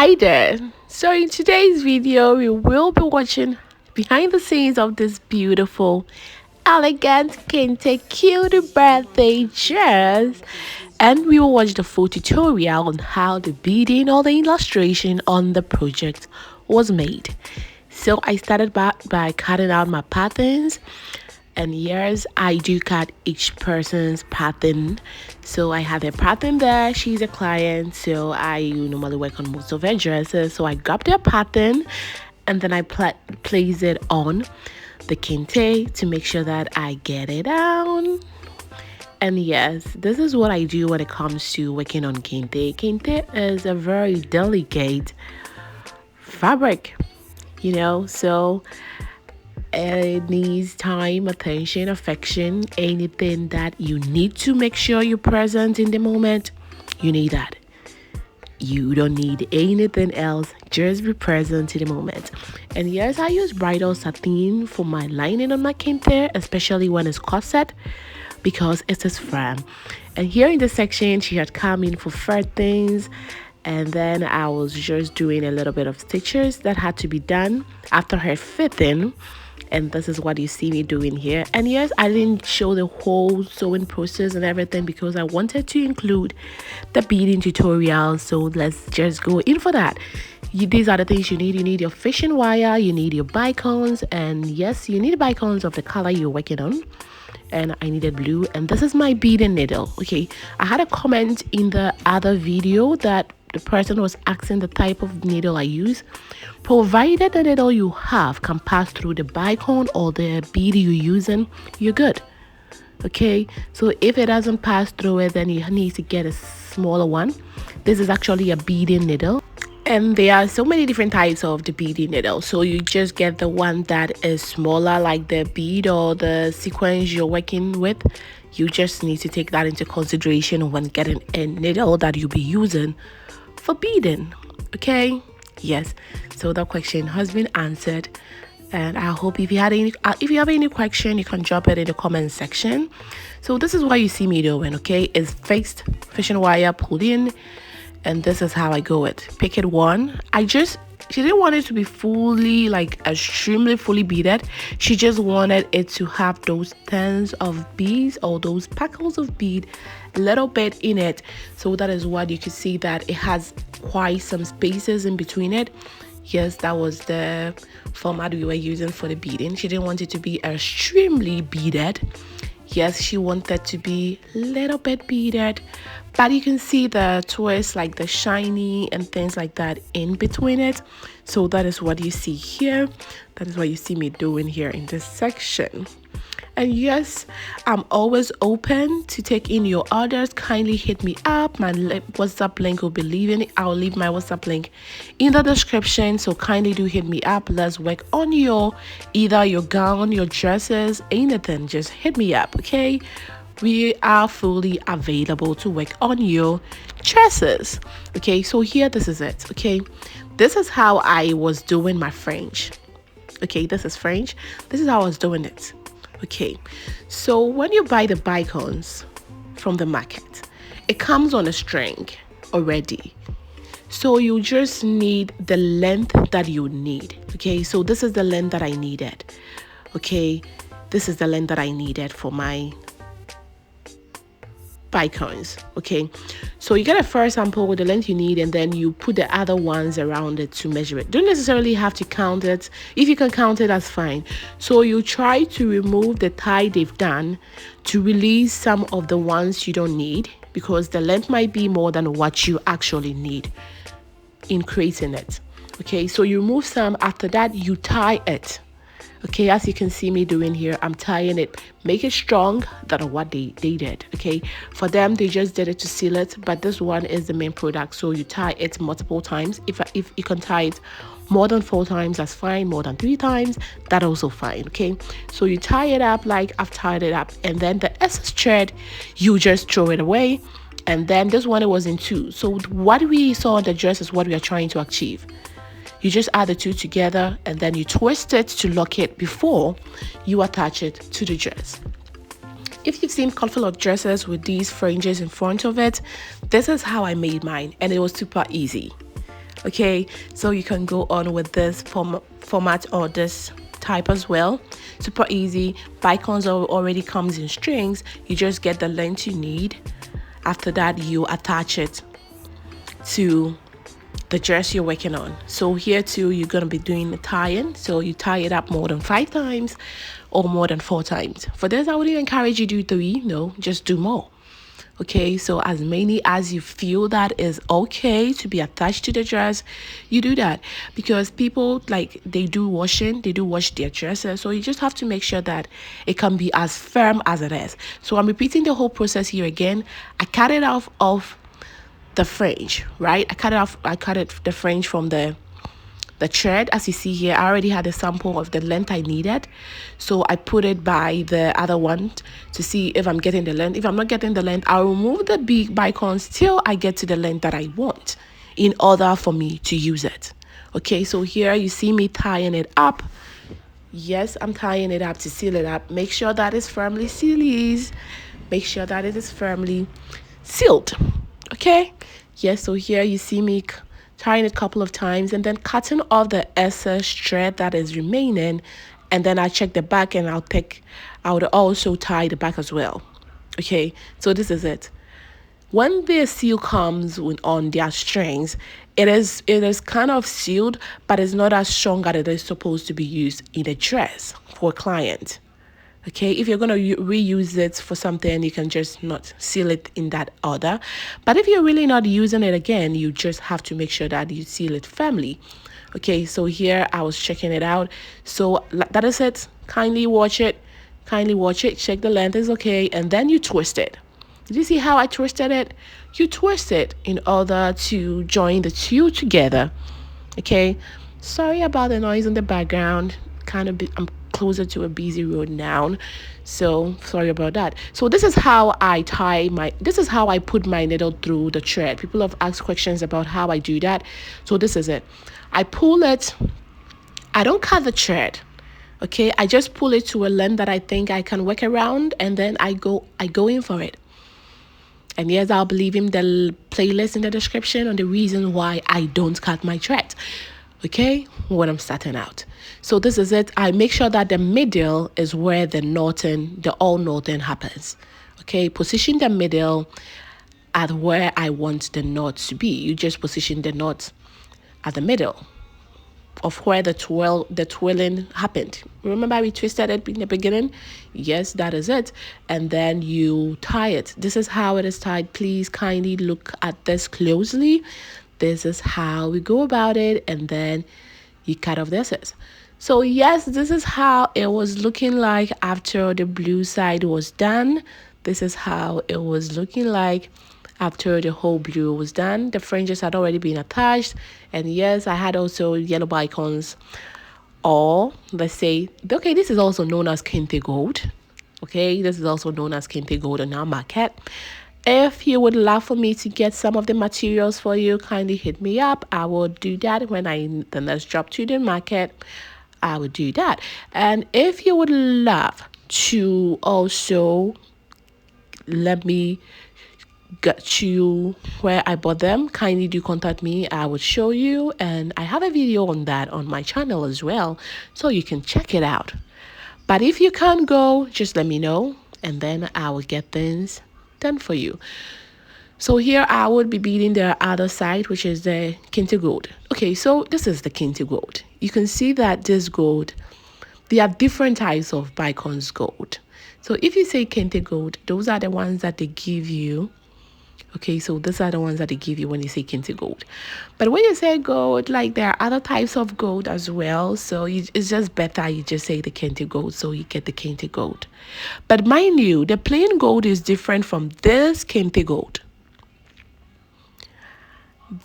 Hi there. So in today's video we will be watching behind the scenes of this beautiful, elegant, kente cute birthday dress, and we will watch the full tutorial on how the beading or the illustration on the project was made. So I started by cutting out my patterns, and yes, I do cut each person's pattern. So I have a pattern there. She's a client, so I normally work on most of her dresses. So I grabbed their pattern and then I place it on the kente to make sure that I get it down. And yes, this is what I do when it comes to working on kente. Kente is a very delicate fabric, so it needs time, attention, affection, anything that you need to make sure you're present in the moment. You need that. You don't need anything else, just be present in the moment. And yes, I use bridal satin for my lining on my kente, especially when it's corset, because it is firm. And here in the section, she had come in for third things, and then I was just doing a little bit of stitches that had to be done after her fitting. And this is what you see me doing here. And yes, I didn't show the whole sewing process and everything because I wanted to include the beading tutorial. So let's just go in for that. These are the things you need. You need your fishing wire, you need your Bicones, and yes, you need Bicones of the color you're working on. And I needed blue, and this is my beading needle. Okay, I had a comment in the other video that the person was asking the type of needle I use. Provided the needle you have can pass through the bicone or the bead you're using, you're good. Okay, so if it doesn't pass through it, then you need to get a smaller one. This is actually a beading needle, and there are so many different types of the beading needle, so you just get the one that is smaller, like the bead or the sequence you're working with. You just need to take that into consideration when getting a needle that you'll be using for beading. Okay, yes, so that question has been answered, and I hope if you have any question, you can drop it in the comment section. So this is what you see me doing. Okay, it's fixed fishing wire pulled in, and this is how I go it. Picket one, she didn't want it to be fully, like, extremely fully beaded. She just wanted it to have those tens of beads or those packles of bead a little bit in it. So that is what you can see, that it has quite some spaces in between it. Yes, that was the format we were using for the beading. She didn't want it to be extremely beaded. Yes, she wanted to be a little bit beaded, but you can see the twist, like the shiny and things like that in between it. So that is what you see here. That is what you see me doing here in this section. And yes, I'm always open to take in your orders. Kindly hit me up. My WhatsApp link will be leaving. I'll leave my WhatsApp link in the description, so kindly do hit me up. Let's work on either your gown, your dresses, anything. Just hit me up. Okay, we are fully available to work on your dresses. Okay, so here, this is it. Okay, this is how I was doing my fringe. Okay, this is fringe. This is how I was doing it. Okay, so when you buy the Bicones from the market, it comes on a string already. So you just need the length that you need. Okay, so this is the length that I needed. Okay, this is the length that I needed for my Bicones. Okay, so you get a first sample with the length you need, and then you put the other ones around it to measure it. Don't necessarily have to count it. If you can count it, that's fine. So you try to remove the tie they've done to release some of the ones you don't need, because the length might be more than what you actually need in creating it. Okay, so you remove some. After that, you tie it. Okay, as you can see me doing here, I'm tying it. Make it strong than what they did. Okay, for them, they just did it to seal it, but this one is the main product, so you tie it multiple times. If you can tie it more than 4 times, that's fine. More than 3 times, that's also fine. Okay, so you tie it up like I've tied it up, and then the excess thread, you just throw it away. And then this one, it was in 2. So what we saw on the dress is what we are trying to achieve. You just add the 2 together, and then you twist it to lock it before you attach it to the dress. If you've seen colorful dresses with these fringes in front of it, this is how I made mine, and it was super easy. Okay, so you can go on with this format or this type as well. Super easy. Bicones already comes in strings. You just get the length you need. After that, you attach it to the dress you're working on. So here too, you're going to be doing the tying. So you tie it up more than 5 times or more than 4 times. For this, I wouldn't encourage you to do 3. No, just do more. Okay, so as many as you feel that is okay to be attached to the dress, you do that, because people, like, they do wash their dresses, so you just have to make sure that it can be as firm as it is. So I'm repeating the whole process here again. I cut it off of the fringe, right? I cut the fringe from the thread. As you see here, I already had a sample of the length I needed, so I put it by the other one to see if I'm getting the length. If I'm not getting the length, I'll remove the Bicones till I get to the length that I want in order for me to use it. Okay, so here you see me tying it up. Yes, I'm tying it up to seal it up. Make sure that it's firmly sealed. Make sure that it is firmly sealed. Okay, yes, so here you see me tying it a couple of times and then cutting off the excess thread that is remaining, and then I check the back and I would also tie the back as well. Okay, so this is it. When the seal comes on their strings, it is kind of sealed, but it's not as strong as it is supposed to be used in a dress for a client. Okay, if you're going to reuse it for something, you can just not seal it in that order. But if you're really not using it again, you just have to make sure that you seal it firmly. Okay, so here I was checking it out. So that is it. Kindly watch it. Check the length is okay, and then you twist it. Did you see how I twisted it? You twist it in order to join the two together. Okay, sorry about the noise in the background. I'm closer to a busy road now, so sorry about that. So this is how I put my needle through the thread. People have asked questions about how I do that. So this is it. I pull it. I don't cut the thread. Okay, I just pull it to a length that I think I can work around, and then I go in for it. And yes, I'll leave him the playlist in the description on the reason why I don't cut my thread. Okay, when I'm starting out. So this is it. I make sure that the middle is where the all knotting happens. Okay, position the middle at where I want the knot to be. You just position the knot at the middle of where the twirling happened. Remember we twisted it in the beginning? Yes, that is it. And then you tie it. This is how it is tied. Please kindly look at this closely. This is how we go about it, and then you cut off the excess. So yes, this is how it was looking like after the blue side was done. This is how it was looking like after the whole blue was done. The fringes had already been attached, and yes, I had also yellow Bicones, or let's say, okay, this is also known as kente gold. Okay, this is also known as kente gold on our market. If you would love for me to get some of the materials for you, kindly hit me up. I will do that when the next drop to the market. I will do that. And if you would love to also let me get you where I bought them, kindly do contact me. I will show you, and I have a video on that on my channel as well, so you can check it out. But if you can't go, just let me know, and then I will get things done for you. So here I would be beading the other side, which is the kente gold. Okay, so this is the kente gold. You can see that this gold, there are different types of Bicones gold. So if you say kente gold, those are the ones that they give you. Okay, so these are the ones that they give you when you say kente gold. But when you say gold, like, there are other types of gold as well. So it's just better you just say the kente gold, so you get the kente gold. But mind you, the plain gold is different from this kente gold.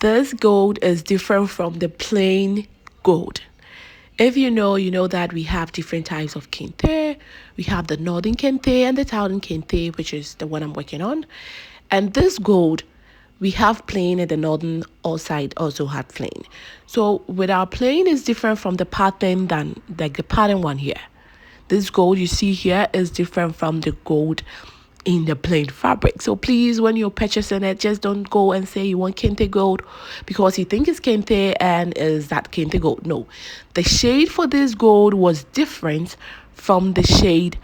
This gold is different from the plain gold. If you know that we have different types of kente. We have the northern kente and the southern kente, which is the one I'm working on. And this gold, we have plain, and the northern side also have plain. So with our plain is different from the pattern than like the pattern one here. This gold you see here is different from the gold in the plain fabric. So please, when you're purchasing it, just don't go and say you want kente gold because you think it's kente and is that kente gold. No, the shade for this gold was different from the shade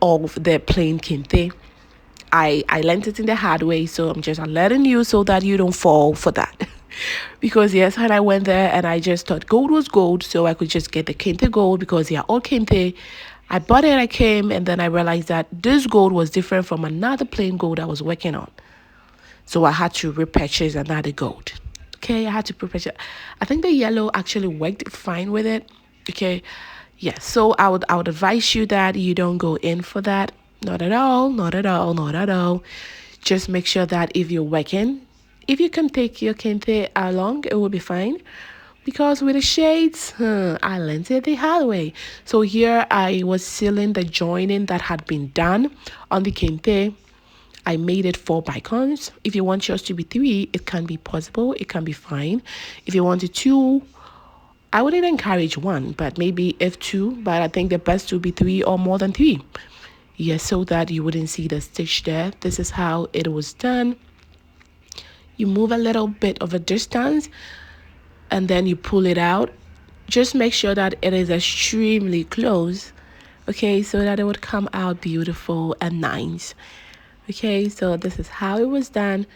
of the plain kente. I learned it in the hard way, so I'm just letting you so that you don't fall for that. Because yes, when I went there and I just thought gold was gold, so I could just get the kente gold because they are all kente. I bought it, I came, and then I realized that this gold was different from another plain gold I was working on. So I had to repurchase another gold. Okay, I had to repurchase. I think the yellow actually worked fine with it. Okay, yes. So I would advise you that you don't go in for that. Not at all, not at all, not at all. Just make sure that if you're working, if you can take your kente along, it will be fine. Because with the shades, I learned it the hard way. So here I was sealing the joining that had been done on the kente. I made it 4 Bicones. If you want yours to be 3, it can be possible. It can be fine. If you want it 2, I wouldn't encourage 1, but maybe if 2. But I think the best would be 3 or more than 3. Yes, so that you wouldn't see the stitch there. This is how it was done. You move a little bit of a distance and then you pull it out. Just make sure that it is extremely close, okay, so that it would come out beautiful and nice. Okay, so this is how it was done.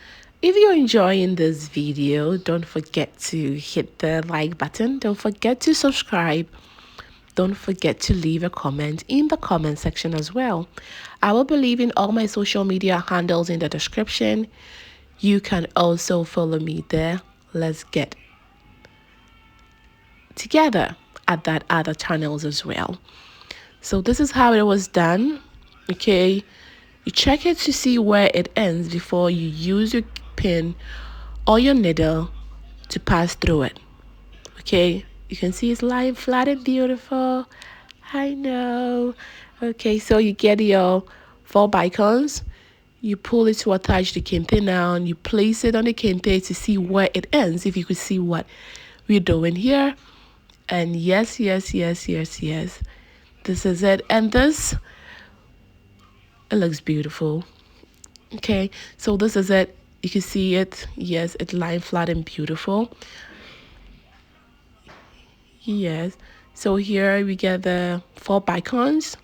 If you're enjoying this video, don't forget to hit the like button. Don't forget to subscribe. Don't forget to leave a comment in the comment section as well. I will be leaving all my social media handles in the description. You can also follow me there. Let's get together at that other channels as well. So this is how it was done. Okay, you check it to see where it ends before you use your pin or your needle to pass through it. Okay, you can see it's lying flat and beautiful. I know. Okay, so you get your 4 Bicones. You pull it to attach the kente now, and you place it on the kente to see where it ends. If you could see what we're doing here. And yes, yes, yes, yes, yes. This is it. And this, it looks beautiful. Okay, so this is it. You can see it. Yes, it's lying flat and beautiful. Yes, so here we get the 4 Bicones.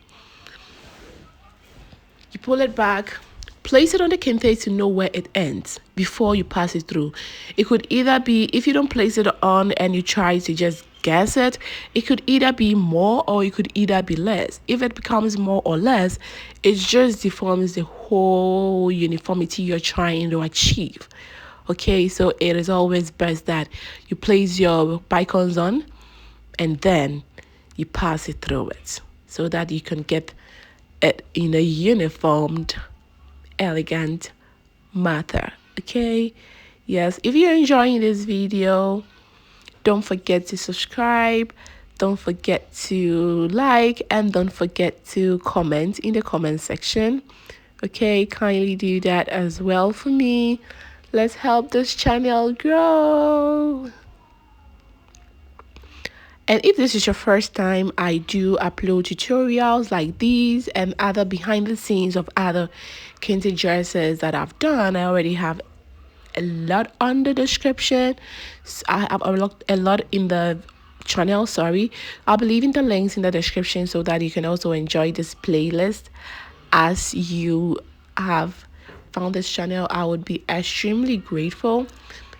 You pull it back, place it on the kente to know where it ends before you pass it through. It could either be, if you don't place it on and you try to just guess it, it could either be more or it could either be less. If it becomes more or less, it just deforms the whole uniformity you're trying to achieve. Okay, so it is always best that you place your Bicones on and then you pass it through it so that you can get it in a uniformed, elegant manner. Okay, yes, if you're enjoying this video, don't forget to subscribe, don't forget to like, and don't forget to comment in the comment section. Okay, kindly do that as well for me. Let's help this channel grow. And if this is your first time, I do upload tutorials like these and other behind the scenes of other kente dresses that I've done. I already have a lot on the description. I have a lot in the channel, sorry. I'll be leaving the links in the description so that you can also enjoy this playlist. As you have found this channel, I would be extremely grateful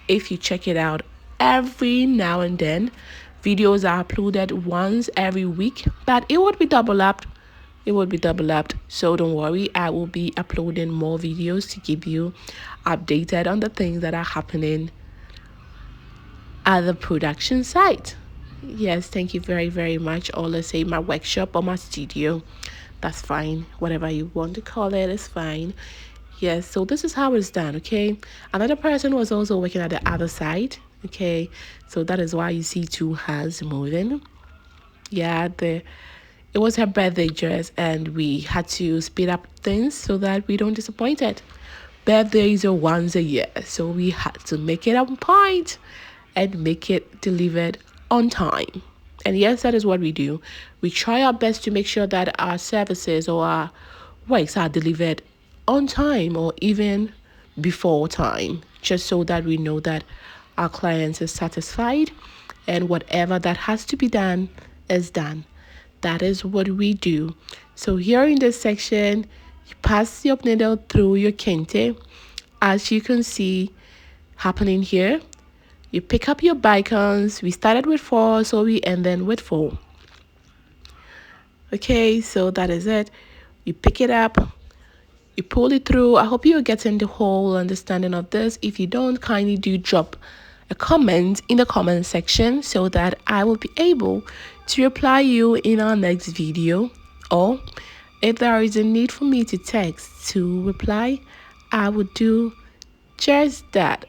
if you check it out every now and then. Videos are uploaded once every week, but it would be double up. It would be double up, so don't worry. I will be uploading more videos to keep you updated on the things that are happening at the production site. Yes, thank you very, very much. Or let's say my workshop or my studio. That's fine. Whatever you want to call it is fine. Yes, so this is how it's done. Okay, another person was also working at the other side. Okay, so that is why you see 2 hands moving. Yeah, it was her birthday dress and we had to speed up things so that we don't disappoint it. Birthdays are once a year, so we had to make it on point and make it delivered on time. And yes, that is what we do. We try our best to make sure that our services or our works are delivered on time or even before time, just so that we know that our clients is satisfied and whatever that has to be done is done. That is what we do. So here in this section, you pass your needle through your kente, as you can see happening here. You pick up your Bicones. We started with 4, so we end then with 4. Okay, so that is it. You pick it up, you pull it through. I hope you're getting the whole understanding of this. If you don't, kindly do drop a comment in the comment section so that I will be able to reply you in our next video. Or if there is a need for me to text to reply, I would do just that.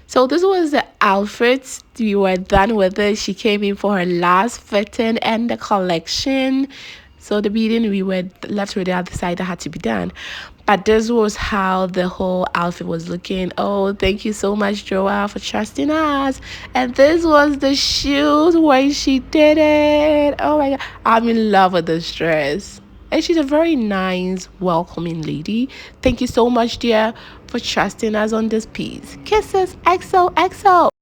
So this was the outfit. We were done with it. She came in for her last fitting and the collection. So the beading, we were left with the other side that had to be done. But this was how the whole outfit was looking. Oh, thank you so much, Joa, for trusting us. And this was the shoes when she did it. Oh my God, I'm in love with this dress. And she's a very nice, welcoming lady. Thank you so much, dear, for trusting us on this piece. Kisses, XOXO.